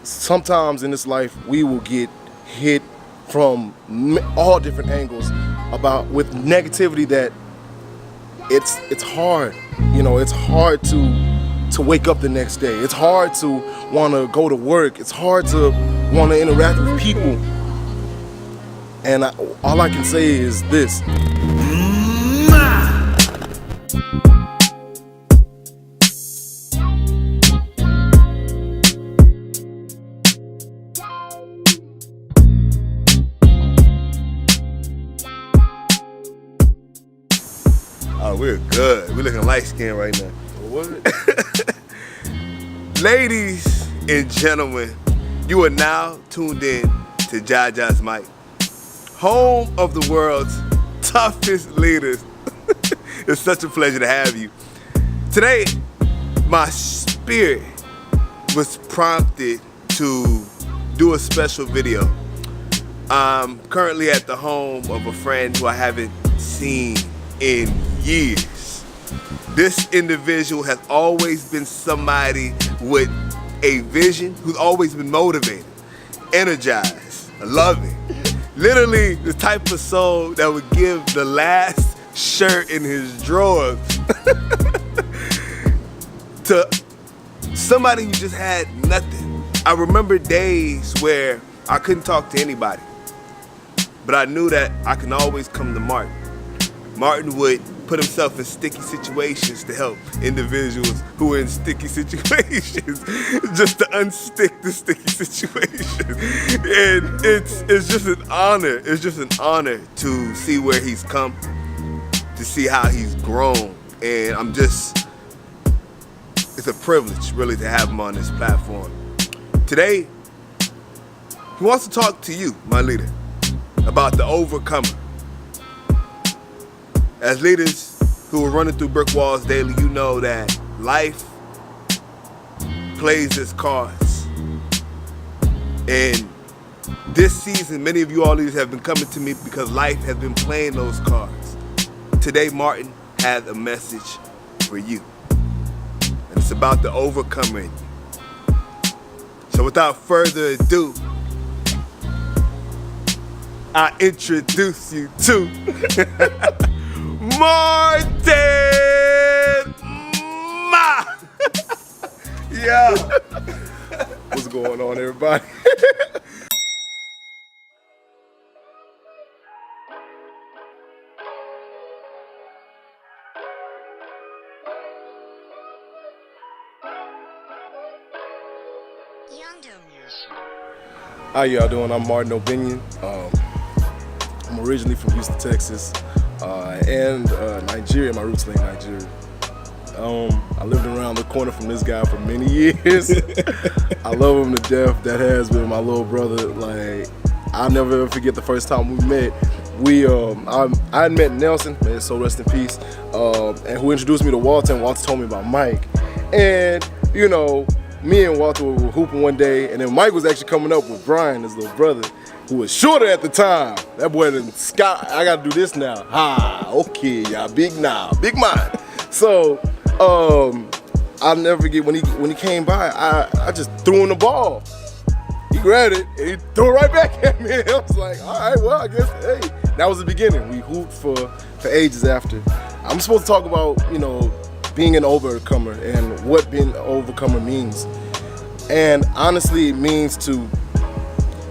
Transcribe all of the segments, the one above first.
sometimes in this life we will get hit from all different angles with negativity that it's hard. It's hard to wake up the next day. It's hard to want to go to work. It's hard to want to interact with people. And all I can say is this. Oh, we're good. We're looking light-skinned right now. What? Ladies and gentlemen, you are now tuned in to Jaja's Mic, home of the world's toughest leaders. It's such a pleasure to have you. Today, my spirit was prompted to do a special video. I'm currently at the home of a friend who I haven't seen in years. This individual has always been somebody with a vision, who's always been motivated, energized, loving. Literally the type of soul that would give the last shirt in his drawers to somebody who just had nothing. I remember days where I couldn't talk to anybody, but I knew that I can always come to Martin. Martin would put himself in sticky situations to help individuals who were in sticky situations just to unstick the sticky situation. And it's just an honor. It's just an honor to see where he's come, to see how he's grown. And it's a privilege really to have him on this platform. Today, he wants to talk to you, my leader, about the overcomer. As leaders who are running through brick walls daily, you know that life plays its cards. And this season, many of you all leaders have been coming to me because life has been playing those cards. Today, Martin has a message for you. And it's about the overcomer in you. So without further ado, I introduce you to Martin! Yeah. What's going on, everybody? How y'all doing? I'm Martin Obinyan. I'm originally from Houston, Texas. And Nigeria. My roots lay in Nigeria. I lived around the corner from this guy for many years. I love him to death. That has been my little brother. Like, I'll never ever forget the first time we met. I had met Nelson, man, so rest in peace, and who introduced me to Walter, and Walter told me about Mike. And me and Walter were hooping one day, and then Mike was actually coming up with Brian, his little brother, who was shorter at the time. That boy didn't Scott, I gotta do this now. Okay, y'all big now, big mind. So, I'll never forget when he came by, I just threw him the ball. He grabbed it and he threw it right back at me. I was like, all right, well, I guess, hey. That was the beginning. We hooped for ages after. I'm supposed to talk about, being an overcomer and what being an overcomer means. And honestly, it means to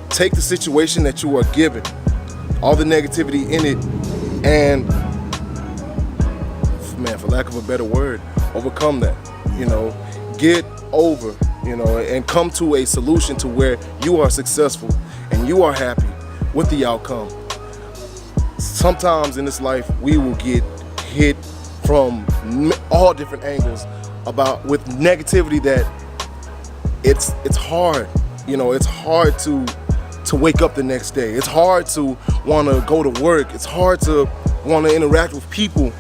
take the situation that you are given, all the negativity in it, and, man, for lack of a better word, overcome that, get over, and come to a solution to where you are successful and you are happy with the outcome. Sometimes in this life, we will get hit from all different angles with negativity that it's hard. It's hard to wake up the next day. It's hard to want to go to work. It's hard to want to interact with people.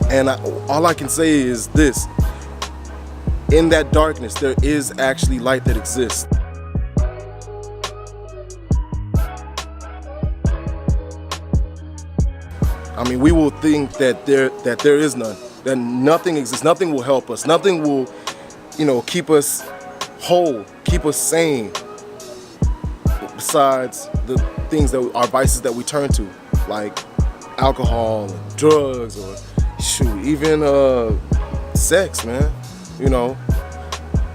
And all I can say is this. In that darkness, there is actually light that exists. I mean, we will think that there is none, that nothing exists, nothing will help us, nothing will, keep us whole, keep us sane. Besides the things that our vices that we turn to, like alcohol, or drugs, or shoot, even sex, man. You know.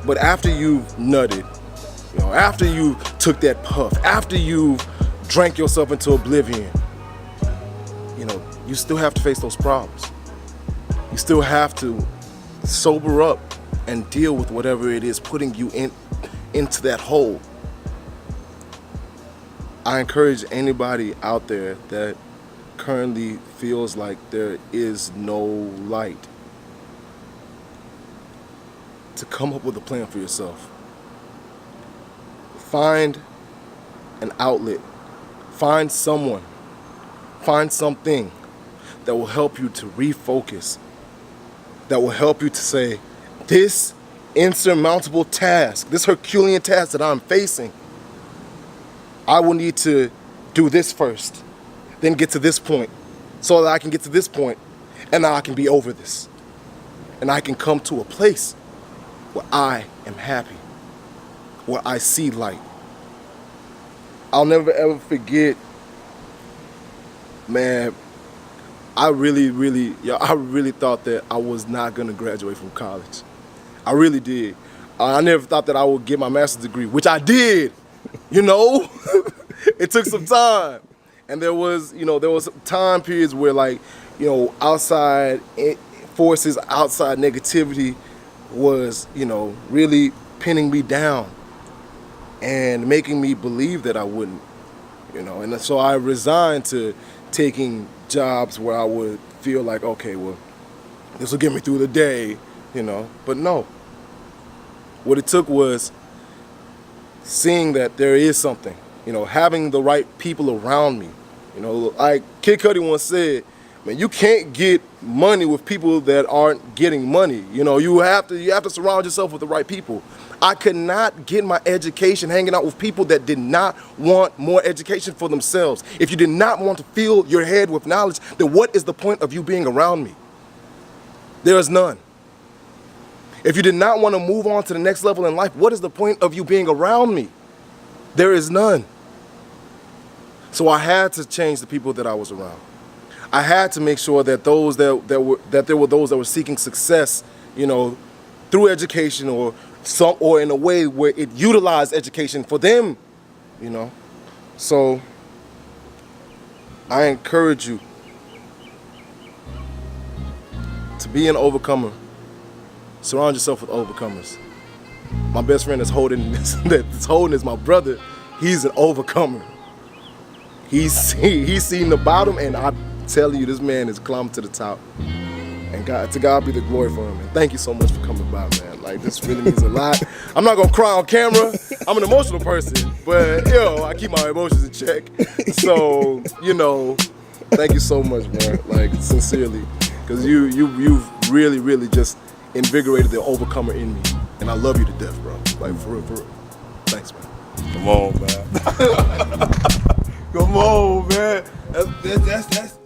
But after you've nutted, you know, after you took that puff, after you've drank yourself into oblivion, you know, you still have to face those problems. You still have to sober up and deal with whatever it is putting you into that hole. I encourage anybody out there that currently feels like there is no light to come up with a plan for yourself. Find an outlet. Find someone. Find something that will help you to refocus. That will help you to say, this insurmountable task, this Herculean task that I'm facing, I will need to do this first, then get to this point, so that I can get to this point, and now I can be over this. And I can come to a place where I am happy, where I see light. I'll never ever forget, man, I really thought that I was not gonna graduate from college. I really did. I never thought that I would get my master's degree, which I did. You know, it took some time, and there was time periods where, like, you know, outside forces, outside negativity was, you know, really pinning me down and making me believe that I wouldn't, you know, and so I resigned to taking jobs where I would feel like, okay, well, this will get me through the day, you know, but no. What it took was seeing that there is something, you know, having the right people around me. You know, like Kid Cudi once said, man, you can't get money with people that aren't getting money. You know, you have to surround yourself with the right people. I could not get my education hanging out with people that did not want more education for themselves. If you did not want to fill your head with knowledge, then what is the point of you being around me? There is none. If you did not want to move on to the next level in life, what is the point of you being around me? There is none. So I had to change the people that I was around. I had to make sure that there were those that were seeking success, you know, through education or in a way where it utilized education for them, you know. So I encourage you to be an overcomer. Surround yourself with overcomers. My best friend that's holding is my brother. He's an overcomer. He's seen the bottom, and I'm telling you, this man is climbing to the top. And to God be the glory for him. And thank you so much for coming by, man. Like, this really means a lot. I'm not gonna cry on camera. I'm an emotional person, but yo, I keep my emotions in check. So, you know, thank you so much, man. Like, sincerely, because you've really just invigorated the overcomer in me, and I love you to death, bro. Like, for real. Thanks, man. Come on, man. Come on, man. That's